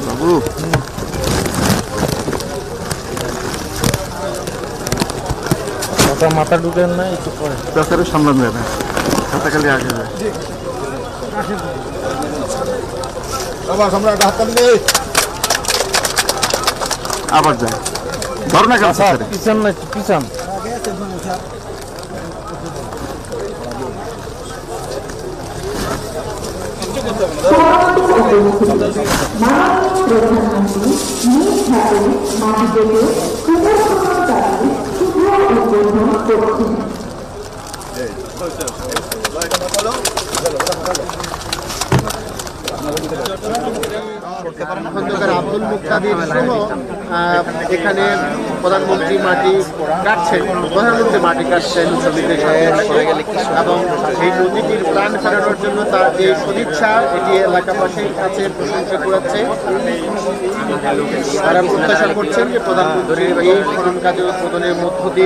বাবু মাথা ঢুকেন না একটু পরে পেশারে সামলানো যাবে হাতে খালি আগে যাবে আবার যায় ধর না কেন পিছন না পিছন খন্দকার আব্দুল মুক্তাদির সহ এখানে প্রধানমন্ত্রী মাটি কাটছেন শ্রমিকদের সাথে এবং এই নদীটির প্রাণ ফেরানোর জন্য তার যে সদিচ্ছা এটি এলাকাবাসীর কাছে প্রশংসা করাচ্ছে। তারা প্রত্যাশা করছেন যে প্রধানমন্ত্রীর এই খনন কাজ উদ্বোধনের মধ্য দিয়ে